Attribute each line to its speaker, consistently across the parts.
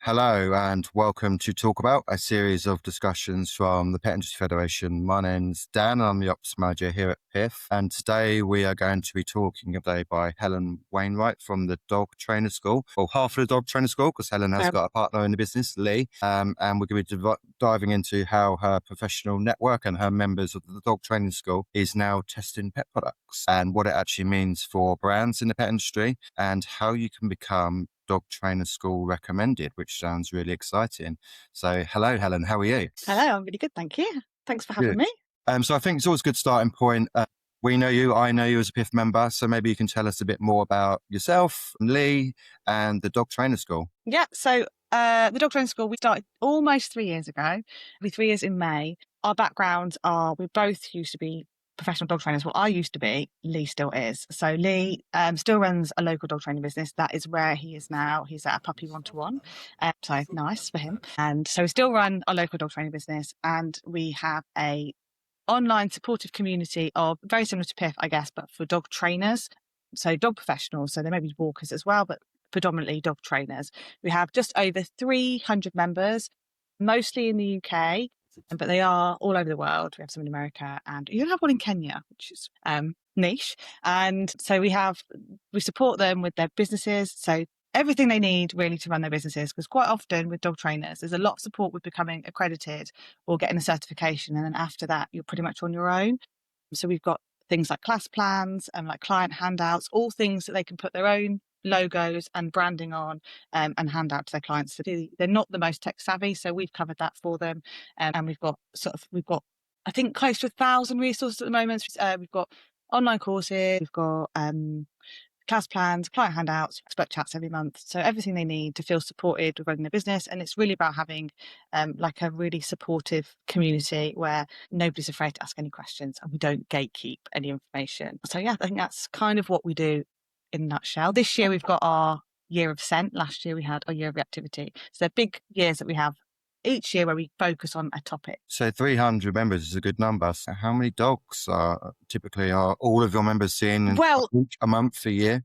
Speaker 1: Hello and welcome to Talk About, a series of discussions from the Pet Industry Federation. My name's Dan, I'm the Ops Manager here at PIF, and today we are going to be talking today by Helen Wainwright from the Dog Trainer School, or half of the Dog Trainer School, because Helen has got a partner in the business, Lee, and we're going to be diving into how her professional network and her members of the Dog Training School is now testing pet products and what it actually means for brands in the pet industry and how you can become Dog Trainer School recommended, which sounds really exciting. So hello, Helen, how are you?
Speaker 2: Hello, I'm really good, thank you. Thanks for having
Speaker 1: Good.
Speaker 2: me.
Speaker 1: So I think it's always a good starting point. We know you, I know you as a PIF member, so maybe you can tell us a bit more about yourself, Lee, and the Dog Trainer School.
Speaker 2: Yeah, so the Dog Training School, we started almost 3 years ago. It'll be 3 years in May. Our backgrounds are, we both used to be professional dog trainers. Well, I used to be, Lee still is. So Lee still runs a local dog training business. That is where he is now. He's at a puppy one-to-one. So nice for him. And so we still run a local dog training business, and we have a online supportive community of very similar to PIF, I guess, but for dog trainers. So dog professionals, so there may be walkers as well, but predominantly dog trainers. We have just over 300 members, mostly in the UK, but they are all over the world. We have some in America, and you have one in Kenya, which is niche. And so we support them with their businesses. So everything they need really to run their businesses, because quite often with dog trainers, there's a lot of support with becoming accredited or getting a certification. And then after that, you're pretty much on your own. So we've got things like class plans and like client handouts, all things that they can put their own logos and branding on and hand out to their clients. So they're not the most tech savvy, so we've covered that for them. And we've got I think close to 1,000 resources at the moment. We've got online courses, we've got class plans, client handouts, expert chats every month. So everything they need to feel supported with running their business. And it's really about having like a really supportive community where nobody's afraid to ask any questions and we don't gatekeep any information. So yeah, I think that's kind of what we do in a nutshell. This year we've got our year of scent. Last year we had our year of reactivity. So they're big years that we have each year where we focus on a topic.
Speaker 1: So 300 members is a good number. So how many dogs typically are all of your members seeing a month, a year?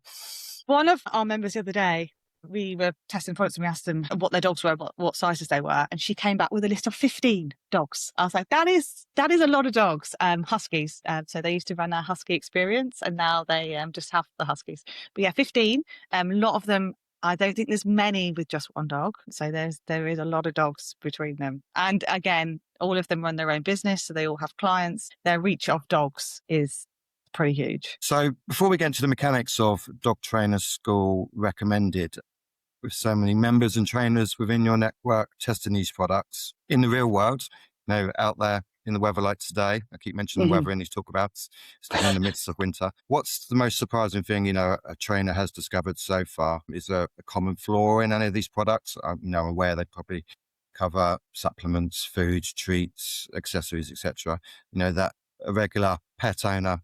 Speaker 2: One of our members the other day, we were testing products and we asked them what their dogs were, what sizes they were, and she came back with a list of 15 dogs. I was like, that is a lot of dogs. Huskies. So they used to run our husky experience, and now they just have the huskies. But yeah, 15. A lot of them. I don't think there's many with just one dog. So there is a lot of dogs between them. And again, all of them run their own business, so they all have clients. Their reach of dogs is pretty huge.
Speaker 1: So before we get into the mechanics of Dog Trainer School recommended, with so many members and trainers within your network testing these products in the real world, out there in the weather like today, I keep mentioning the weather in these talk about, still in the midst of winter. What's the most surprising thing, a trainer has discovered so far? Is there a common flaw in any of these products? I'm aware they probably cover supplements, food, treats, accessories, etc. That a regular pet owner,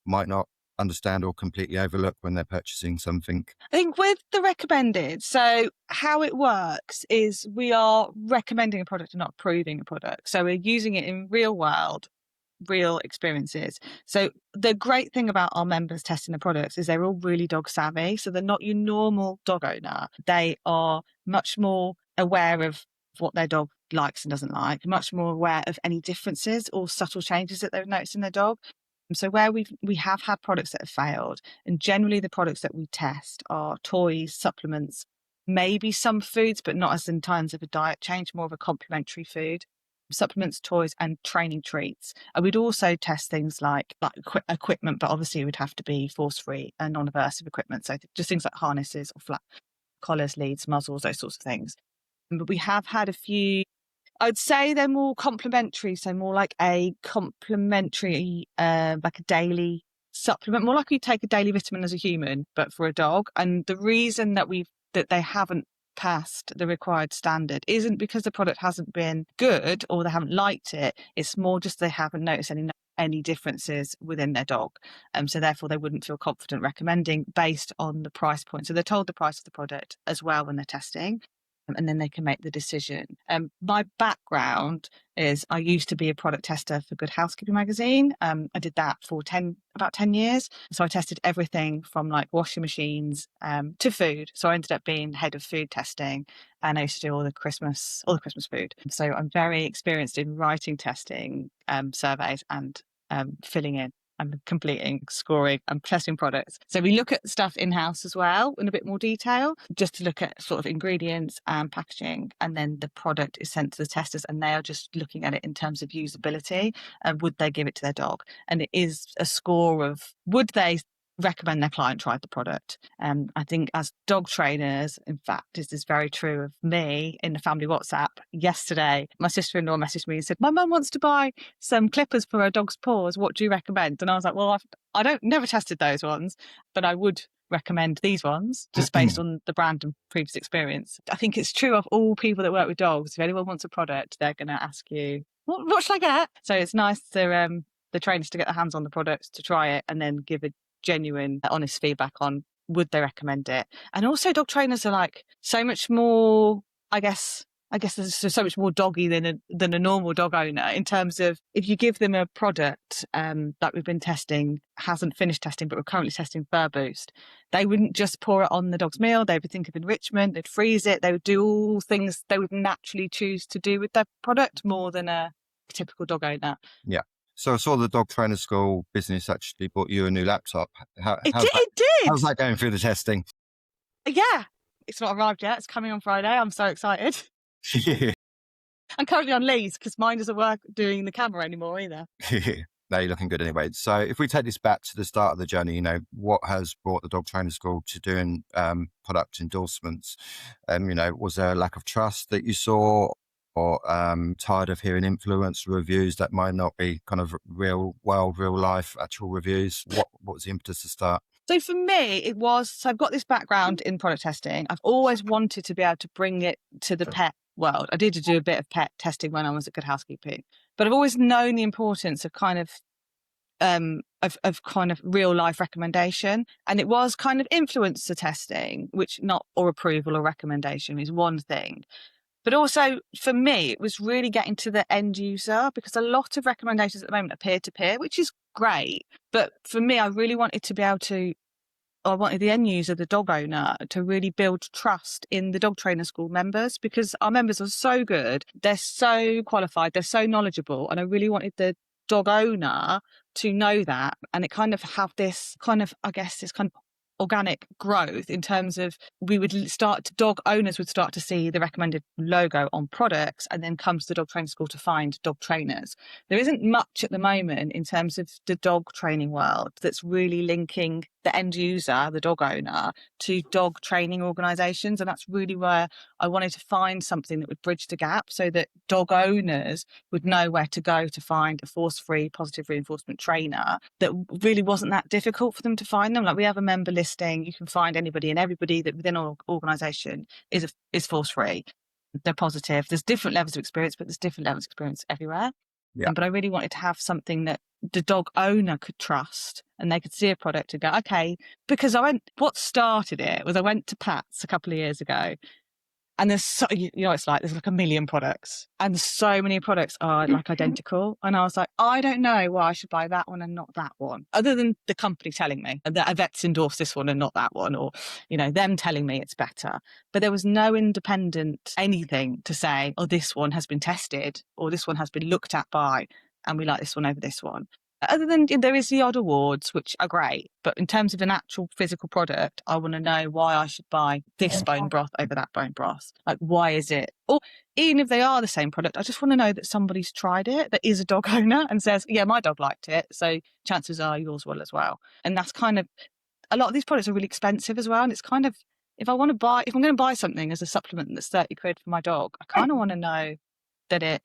Speaker 1: might not understand or completely overlook when they're purchasing something.
Speaker 2: I think with the recommended, so how it works is we are recommending a product and not approving a product. So we're using it in real world, real experiences. So the great thing about our members testing the products is they're all really dog savvy. So they're not your normal dog owner. They are much more aware of what their dog likes and doesn't like, much more aware of any differences or subtle changes that they've noticed in their dog. So where we have had products that have failed, and generally the products that we test are toys, supplements, maybe some foods, but not as in terms of a diet change, more of a complementary food, supplements, toys, and training treats. And we'd also test things like equipment, but obviously it would have to be force-free and non-aversive equipment. So just things like harnesses or flat collars, leads, muzzles, those sorts of things. But we have had a few, I'd say they're more complementary, so more like a complementary, like a daily supplement, more like you take a daily vitamin as a human, but for a dog. And the reason that they haven't passed the required standard isn't because the product hasn't been good or they haven't liked it. It's more just they haven't noticed any differences within their dog. So therefore they wouldn't feel confident recommending based on the price point. So they're told the price of the product as well when they're testing. and then they can make the decision. My background is I used to be a product tester for Good Housekeeping magazine. I did that for about 10 years. So I tested everything from like washing machines to food. So I ended up being head of food testing, and I used to do all the Christmas food. So I'm very experienced in writing testing surveys and filling in and completing, scoring and testing products. So we look at stuff in-house as well in a bit more detail, just to look at sort of ingredients and packaging. And then the product is sent to the testers and they are just looking at it in terms of usability. Would they give it to their dog? And it is a score of would they recommend their client try the product. I think as dog trainers, in fact, this is very true of me in the family WhatsApp. Yesterday, my sister-in-law messaged me and said, my mum wants to buy some clippers for her dog's paws. What do you recommend? And I was like, well, I don't never tested those ones, but I would recommend these ones just based on the brand and previous experience. I think it's true of all people that work with dogs. If anyone wants a product, they're going to ask you, what should I get? So it's nice to the trainers to get their hands on the products, to try it and then give a genuine, honest feedback on would they recommend it. And also dog trainers are like so much more, I guess there's so much more doggy than a normal dog owner, in terms of if you give them a product that we've been testing, hasn't finished testing, but we're currently testing Fur Boost, they wouldn't just pour it on the dog's meal. They would think of enrichment, they'd freeze it, they would do all things they would naturally choose to do with their product more than a typical dog owner.
Speaker 1: Yeah. So I saw the dog trainer school business actually bought you a new laptop.
Speaker 2: It did.
Speaker 1: How's that going through the testing?
Speaker 2: Yeah. It's not arrived yet. It's coming on Friday. I'm so excited. I'm currently on leave because mine doesn't work doing the camera anymore either.
Speaker 1: No, you're looking good anyway. So if we take this back to the start of the journey, what has brought the dog trainer school to doing product endorsements? Was there a lack of trust that you saw, or tired of hearing influencer reviews that might not be kind of real world, real life, actual reviews? What was the impetus to start?
Speaker 2: So for me, it was, so I've got this background in product testing. I've always wanted to be able to bring it to the pet world. I did do a bit of pet testing when I was at Good Housekeeping, but I've always known the importance of kind of real life recommendation. And it was kind of influencer testing, or approval or recommendation is one thing. But also for me, it was really getting to the end user, because a lot of recommendations at the moment are peer-to-peer, which is great. But for me, I really wanted to be able to, I wanted the end user, the dog owner, to really build trust in the dog trainer school members, because our members are so good. They're so qualified. They're so knowledgeable. And I really wanted the dog owner to know that. And it kind of have this kind of, I guess, this kind of organic growth in terms of dog owners would start to see the recommended logo on products and then comes to the dog training school to find dog trainers. There isn't much at the moment in terms of the dog training world that's really linking the end user, the dog owner, to dog training organisations. And that's really where I wanted to find something that would bridge the gap so that dog owners would know where to go to find a force-free positive reinforcement trainer that really wasn't that difficult for them to find them. Like, we have a member listing, you can find anybody and everybody that within our organisation is force-free. They're positive. There's different levels of experience, but there's different levels of experience everywhere.
Speaker 1: Yeah.
Speaker 2: But I really wanted to have something that the dog owner could trust, and they could see a product and go, okay, because what started it was I went to Pat's a couple of years ago, and there's it's like there's like a million products, and so many products are like identical. And I was like, I don't know why I should buy that one and not that one, other than the company telling me that a vet's endorsed this one and not that one, or them telling me it's better. But there was no independent anything to say, oh, this one has been tested, or this one has been looked at by, and we like this one over this one. Other than there is the odd awards, which are great. But in terms of an actual physical product, I want to know why I should buy this bone broth over that bone broth. Like, why is it? Or even if they are the same product, I just want to know that somebody's tried it, that is a dog owner, and says, yeah, my dog liked it, so chances are yours will as well. And that's kind of, a lot of these products are really expensive as well. And it's kind of, if I'm going to buy something as a supplement that's 30 quid for my dog, I kind of want to know that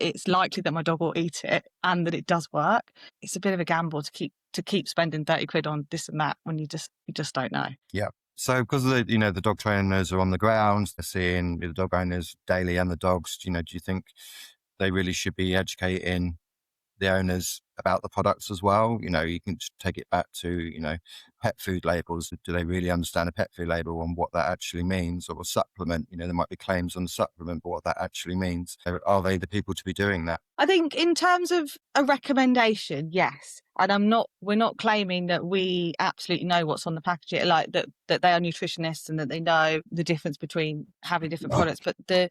Speaker 2: it's likely that my dog will eat it and that it does work. It's a bit of a gamble to keep spending 30 quid on this and that when you just don't know.
Speaker 1: Yeah. So because the dog trainers are on the ground, they're seeing the dog owners daily and the dogs, do you think they really should be educating the owners about the products as well. You can take it back to, pet food labels. Do they really understand a pet food label and what that actually means? Or a supplement, there might be claims on the supplement, but what that actually means. Are they the people to be doing that?
Speaker 2: I think in terms of a recommendation, yes. And we're not claiming that we absolutely know what's on the packaging, like that they are nutritionists and that they know the difference between having different products. But the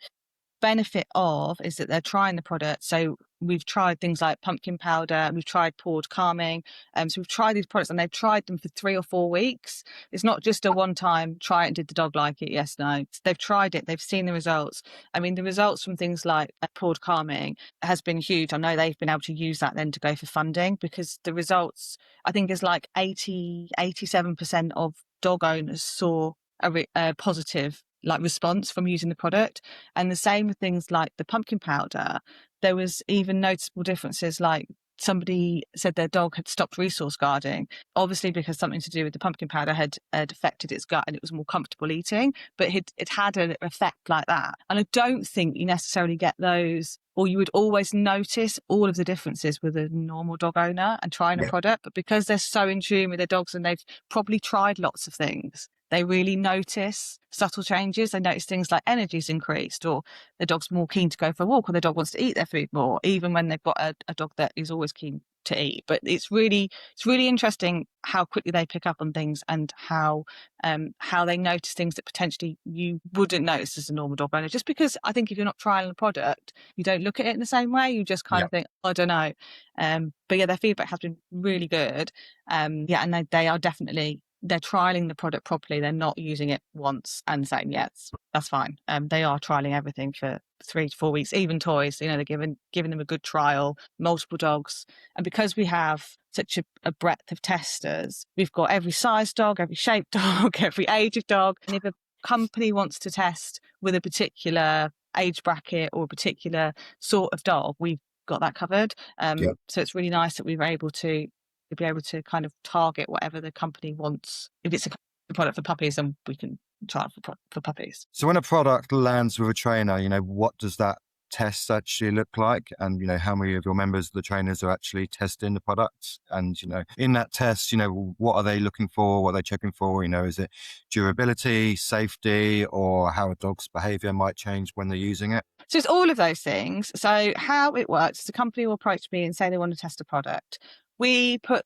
Speaker 2: benefit of is that they're trying the product. So we've tried things like pumpkin powder, we've tried poured calming. So we've tried these products and they've tried them for 3 or 4 weeks. It's not just a one-time try it and did the dog like it? Yes, no. They've tried it, they've seen the results. I mean, the results from things like poured calming has been huge. I know they've been able to use that then to go for funding, because the results, I think, is like 87% of dog owners saw a positive response from using the product. And the same with things like the pumpkin powder. There was even noticeable differences, like somebody said their dog had stopped resource guarding, obviously because something to do with the pumpkin powder had affected its gut and it was more comfortable eating, but it had an effect like that. And I don't think you necessarily get those, or you would always notice all of the differences with a normal dog owner and trying a product, but because they're so in tune with their dogs and they've probably tried lots of things, they really notice subtle changes. They notice things like energy's increased, or the dog's more keen to go for a walk, or the dog wants to eat their food more, even when they've got a dog that is always keen to eat. But it's really interesting how quickly they pick up on things and how they notice things that potentially you wouldn't notice as a normal dog owner. Just because I think if you're not trialing a product, you don't look at it in the same way. You just kind of think, I don't know. But yeah, their feedback has been really good. And they are definitely, they're trialing the product properly. They're not using it once and saying, yes, that's fine. They are trialing everything for 3 to 4 weeks, even toys. They're giving them a good trial, multiple dogs. And because we have such a breadth of testers, we've got every size dog, every shaped dog, every age of dog. And if a company wants to test with a particular age bracket or a particular sort of dog, we've got that covered. So it's really nice that we were able to be able to kind of target whatever the company wants. If it's a product for puppies, then we can try it for puppies.
Speaker 1: So when a product lands with a trainer, what does that test actually look like? And, how many of your members of the trainers are actually testing the products? And, in that test, what are they looking for? What are they checking for? Is it durability, safety, or how a dog's behavior might change when they're using it?
Speaker 2: So it's all of those things. So how it works is a company will approach me and say they want to test a product. We put,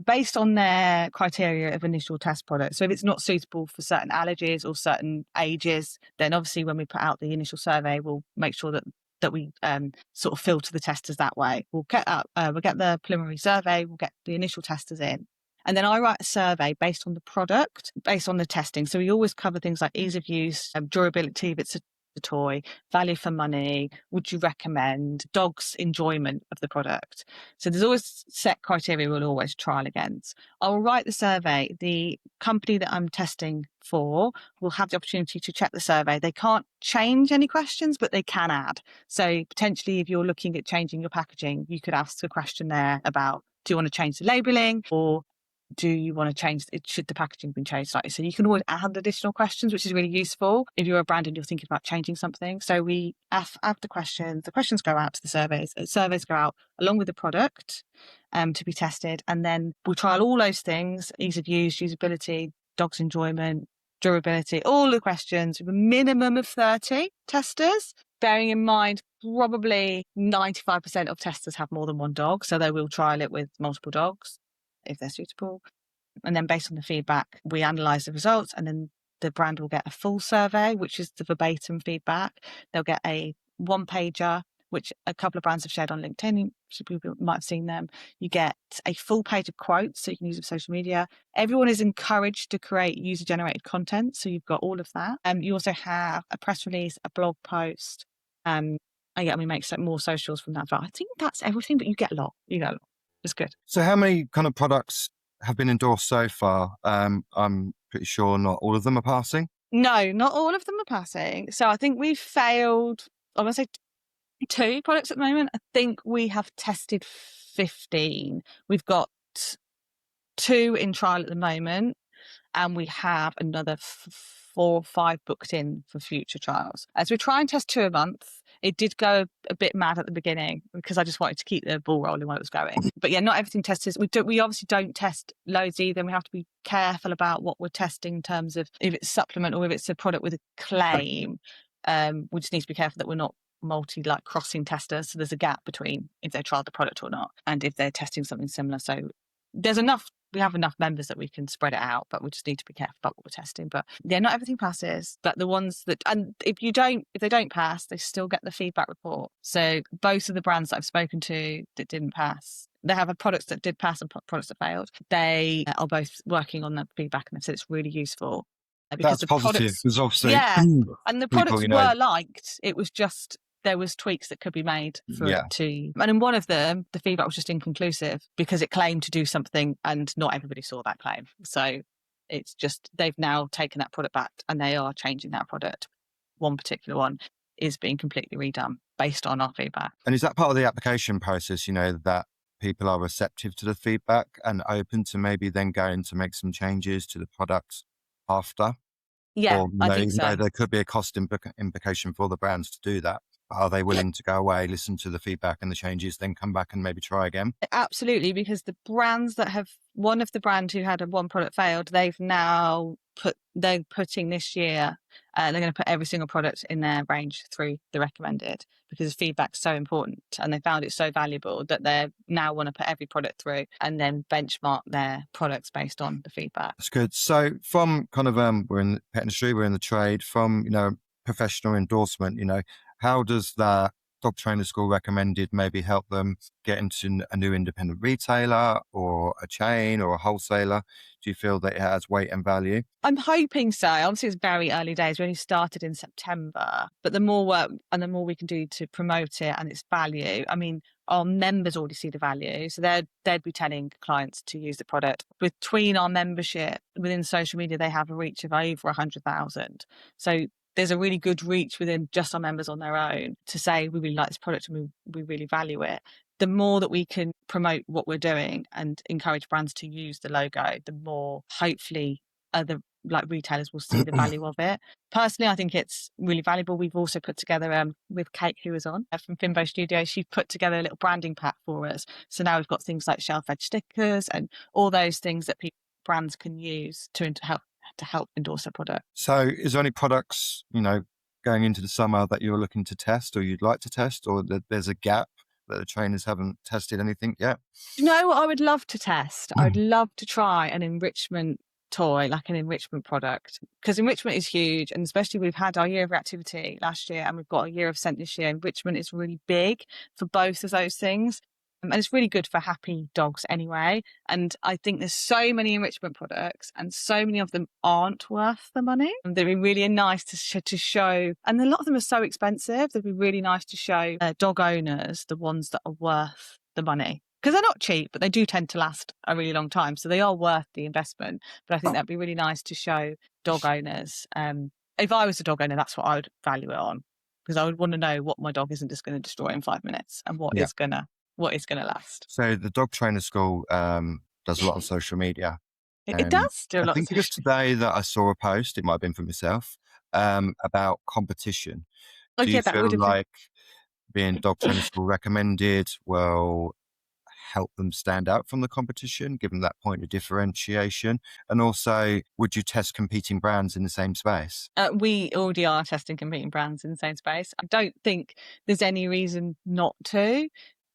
Speaker 2: based on their criteria of initial test product. So if it's not suitable for certain allergies or certain ages, then obviously when we put out the initial survey, we'll make sure that we sort of filter the testers that way. We'll get the preliminary survey, we'll get the initial testers in. And then I write a survey based on the product, based on the testing. So we always cover things like ease of use, durability, if it's a toy, value for money, would you recommend, dog's enjoyment of the product. So there's always set criteria we'll always trial against. I will write the survey. The company that I'm testing for will have the opportunity to check the survey. They can't change any questions, but they can add. So potentially if you're looking at changing your packaging, you could ask a question there about, do you want to change the labelling, or do you want to change it? Should the packaging be changed slightly? So you can always add additional questions, which is really useful if you're a brand and you're thinking about changing something. So we add the questions. The questions go out to the surveys. Surveys go out along with the product to be tested. And then we'll trial all those things: ease of use, usability, dog's enjoyment, durability, all the questions with a minimum of 30 testers. Bearing in mind, probably 95% of testers have more than one dog. So they will trial it with multiple dogs if they're suitable. And then based on the feedback, we analyse the results, and then the brand will get a full survey, which is the verbatim feedback. They'll get a one-pager, which a couple of brands have shared on LinkedIn. People might have seen them. You get a full page of quotes, so you can use it for social media. Everyone is encouraged to create user-generated content, so you've got all of that. You also have a press release, a blog post, and we make more socials from that. But I think that's everything, but you get a lot. It's good.
Speaker 1: So how many kind of products have been endorsed so far? I'm pretty sure not all of them are passing.
Speaker 2: No, not all of them are passing. So I think we've failed, I want to say 2 products at the moment. I think we have tested 15. We've got 2 in trial at the moment, and we have another 4 or 5 booked in for future trials. As we try and test 2 a month, It did go a bit mad at the beginning because I just wanted to keep the ball rolling while it was going. But yeah, not everything tests. We obviously don't test loads either. And we have to be careful about what we're testing in terms of if it's supplement or if it's a product with a claim. We just need to be careful that we're not crossing testers. So there's a gap between if they tried the product or not and if they're testing something similar. So we have enough members that we can spread it out, but we just need to be careful about what we're testing. But yeah, not everything passes, but the ones that, and if they don't pass, they still get the feedback report. So both of the brands that I've spoken to that didn't pass, they have products that did pass and products that failed. They are both working on the feedback and they've said it's really useful. Because
Speaker 1: That's positive. Because obviously,
Speaker 2: yeah, and the products
Speaker 1: people,
Speaker 2: were liked. It was just there was tweaks that could be made for it to. And in one of them, the feedback was just inconclusive because it claimed to do something, and not everybody saw that claim. So it's just they've now taken that product back and they are changing that product. One particular one is being completely redone based on our feedback.
Speaker 1: And is that part of the application process? That people are receptive to the feedback and open to maybe then going to make some changes to the products after?
Speaker 2: Yeah,
Speaker 1: or,
Speaker 2: I think so.
Speaker 1: There could be a cost implication for the brands to do that. Are they willing to go away, listen to the feedback and the changes, then come back and maybe try again?
Speaker 2: Absolutely, because the brands that have, one of the brands who had one product failed, they're putting this year, they're going to put every single product in their range through the recommended because feedback's so important and they found it so valuable that they now want to put every product through and then benchmark their products based on the feedback.
Speaker 1: That's good. So from kind of, we're in the pet industry, we're in the trade, from, professional endorsement, how does that dog trainer school recommended maybe help them get into a new independent retailer or a chain or a wholesaler? Do you feel that it has weight and value?
Speaker 2: I'm hoping so. Obviously, it's very early days. We only started in September, but the more work and the more we can do to promote it and its value. I mean, our members already see the value, so they'd be telling clients to use the product. Between our membership within social media, they have a reach of over 100,000. So there's a really good reach within just our members on their own to say we really like this product and we really value it. The more that we can promote what we're doing and encourage brands to use the logo, the more hopefully other retailers will see the value of it. Personally, I think it's really valuable. We've also put together with Kate, who was on from Fimbo Studios, she put together a little branding pack for us. So now we've got things like shelf edge stickers and all those things that brands can use to help endorse their product.
Speaker 1: So is there any products, going into the summer that you're looking to test or you'd like to test, or that there's a gap that the trainers haven't tested anything yet?
Speaker 2: You know what I would love to test? I would love to try an enrichment toy, like an enrichment product, because enrichment is huge, and especially we've had our year of reactivity last year and we've got a year of scent this year. Enrichment is really big for both of those things. And it's really good for happy dogs anyway. And I think there's so many enrichment products and so many of them aren't worth the money. And they'd be really nice to show. And a lot of them are so expensive. They'd be really nice to show dog owners the ones that are worth the money. Because they're not cheap, but they do tend to last a really long time. So they are worth the investment. But I think that'd be really nice to show dog owners. If I was a dog owner, that's what I would value it on. Because I would want to know what my dog isn't just going to destroy in 5 minutes and what is going to last.
Speaker 1: So the dog trainer school does a lot on social media.
Speaker 2: It does do a lot.
Speaker 1: I think it was today that I saw a post, it might have been for myself, about competition. Do you feel like being dog trainer school recommended will help them stand out from the competition, given that point of differentiation? And also, would you test competing brands in the same space?
Speaker 2: We already are testing competing brands in the same space. I don't think there's any reason not to.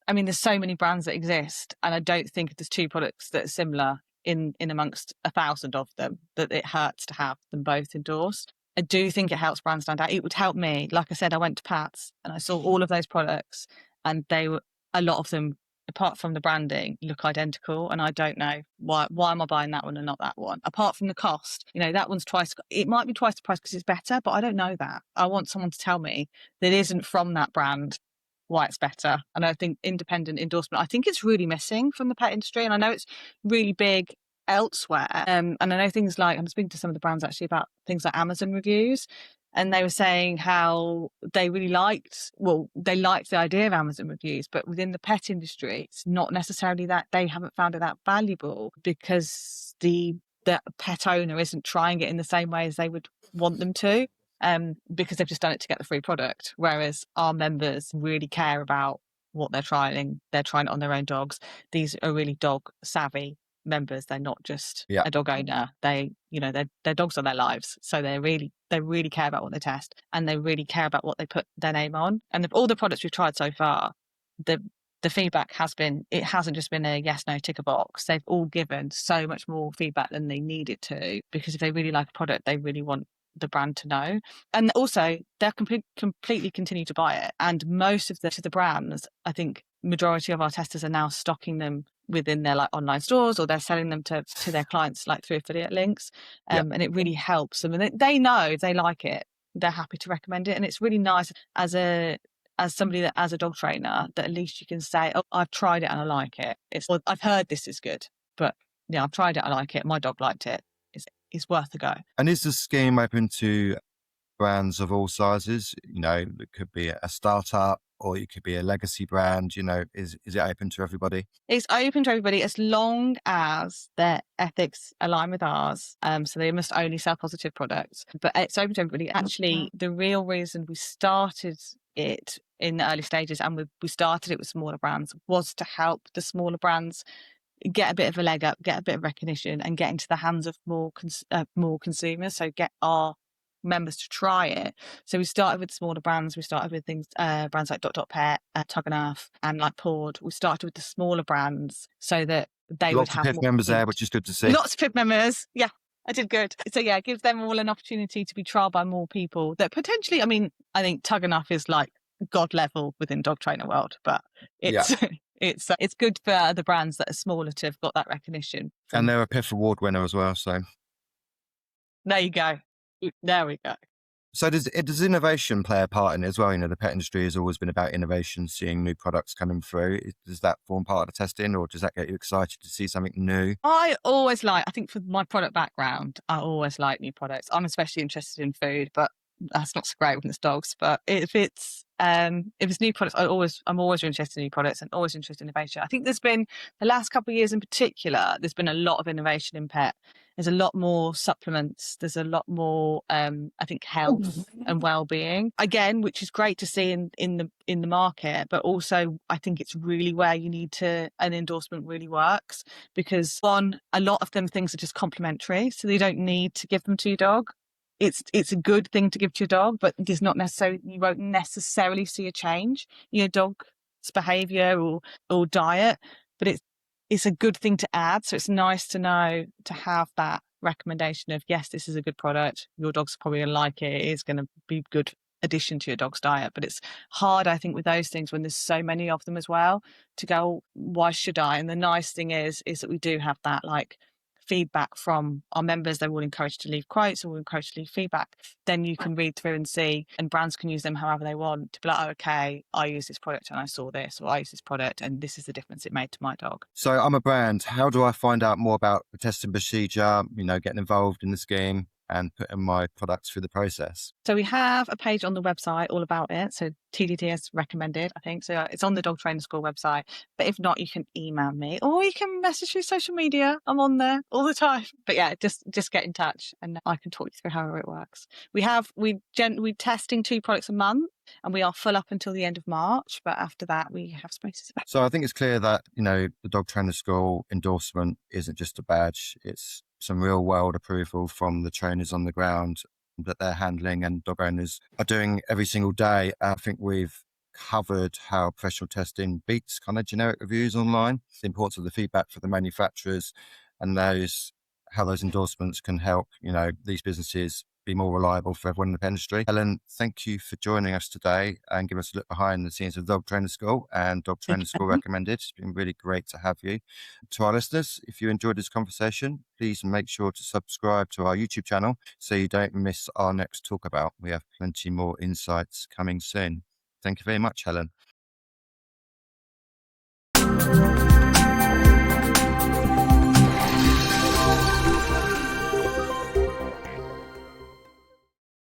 Speaker 2: I mean, there's so many brands that exist, and I don't think if there's two products that are similar in amongst 1,000 of them that it hurts to have them both endorsed. I do think it helps brands stand out. It would help me. Like I said, I went to Pat's and I saw all of those products, and a lot of them, apart from the branding, look identical. And I don't know why am I buying that one and not that one? Apart from the cost, that one's twice. It might be twice the price because it's better, but I don't know that. I want someone to tell me that isn't from that brand why it's better. And I think independent endorsement, I think it's really missing from the pet industry. And I know it's really big elsewhere. And I know things like, I'm speaking to some of the brands actually about things like Amazon reviews. And they were saying how they liked the idea of Amazon reviews, but within the pet industry, it's not necessarily that they haven't found it that valuable because the pet owner isn't trying it in the same way as they would want them to. because they've just done it to get the free product. Whereas our members really care about what they're trialing. They're trying it on their own dogs. These are really dog savvy members. They're not just
Speaker 1: Yeah.
Speaker 2: a dog owner. Their dogs are their lives. So they really care about what they test, and they really care about what they put their name on. And all the products we've tried so far, the feedback has been, it hasn't just been a yes, no, tick a box. They've all given so much more feedback than they needed to, because if they really like a product, they really want the brand to know. And also they'll completely continue to buy it. And most of the brands, I think majority of our testers are now stocking them within their like online stores, or they're selling them to their clients like through affiliate links. And it really helps them. And they know if they like it, they're happy to recommend it. And it's really nice as somebody that as a dog trainer, that at least you can say, oh, I've tried it and I like it. Or I've heard this is good, but yeah, I've tried it, I like it. My dog liked it. It's worth a go.
Speaker 1: And is the scheme open to brands of all sizes? It could be a startup or it could be a legacy brand. Is it open to everybody?
Speaker 2: It's open to everybody as long as their ethics align with ours. So they must only sell positive products, but it's open to everybody. Actually, the real reason we started it in the early stages, and we started it with smaller brands, was to help the smaller brands get a bit of a leg up, get a bit of recognition, and get into the hands of more consumers. So get our members to try it. So we started with smaller brands. We started with things, brands like Dot Pet, Tug and Half, and like Pord. We started with the smaller brands so that they would
Speaker 1: Lots of
Speaker 2: have
Speaker 1: PIF
Speaker 2: more
Speaker 1: members there, which is good to see.
Speaker 2: Lots of PIP members. Yeah, I did good. So yeah, it gives them all an opportunity to be trialed by more people that potentially, I think Tug and Half is like God level within dog trainer world, but it's it's good for the brands that are smaller to have got that recognition.
Speaker 1: And they're a PIF award winner as well. So
Speaker 2: there you go. There we go.
Speaker 1: So does innovation play a part in it as well? The pet industry has always been about innovation, seeing new products coming through. Does that form part of the testing, or does that get you excited to see something new?
Speaker 2: I think for my product background, I always like new products. I'm especially interested in food, but that's not so great when it's dogs. But if it's new products, I'm always interested in new products and always interested in innovation. I think there's been, the last couple of years in particular, there's been a lot of innovation in pet. There's a lot more supplements. There's a lot more, I think, health and well-being again, which is great to see in the market. But also, I think it's really where you need an endorsement really works, because a lot of them things are just complementary, so you don't need to give them to your dog. It's a good thing to give to your dog, but it is not necessarily, you won't necessarily see a change in your dog's behavior or diet, but it's a good thing to add. So it's nice to know, to have that recommendation of, yes, this is a good product. Your dog's probably going to like it. It is going to be a good addition to your dog's diet. But it's hard, I think, with those things when there's so many of them as well, to go, why should I? And the nice thing is that we do have that like feedback from our members. They're all encouraged to leave quotes, or encouraged to leave feedback. Then you can read through and see, and brands can use them however they want to be like, oh, okay, I use this product and I saw this, or I use this product and this is the difference it made to my dog.
Speaker 1: So I'm a brand. How do I find out more about the testing procedure, getting involved in the scheme and putting my products through the process?
Speaker 2: So we have a page on the website all about it. So TDT has recommended, I think. So it's on the Dog Trainer School website. But if not, you can email me, or you can message through social media. I'm on there all the time. But yeah, just get in touch and I can talk you through how it works. We're testing 2 products a month, and we are full up until the end of March. But after that, we have spaces back.
Speaker 1: So I think it's clear that, the Dog Trainer School endorsement isn't just a badge. It's some real world approval from the trainers on the ground that they're handling and dog owners are doing every single day. I think we've covered how professional testing beats kind of generic reviews online, the importance of the feedback for the manufacturers, and how those endorsements can help, these businesses be more reliable for everyone in the industry. Helen, thank you for joining us today and give us a look behind the scenes of Dog Trainer School and Dog Trainer School Recommended. It's been really great to have you. To our listeners, if you enjoyed this conversation, please make sure to subscribe to our YouTube channel so you don't miss our next talk about. We have plenty more insights coming soon. Thank you very much, Helen.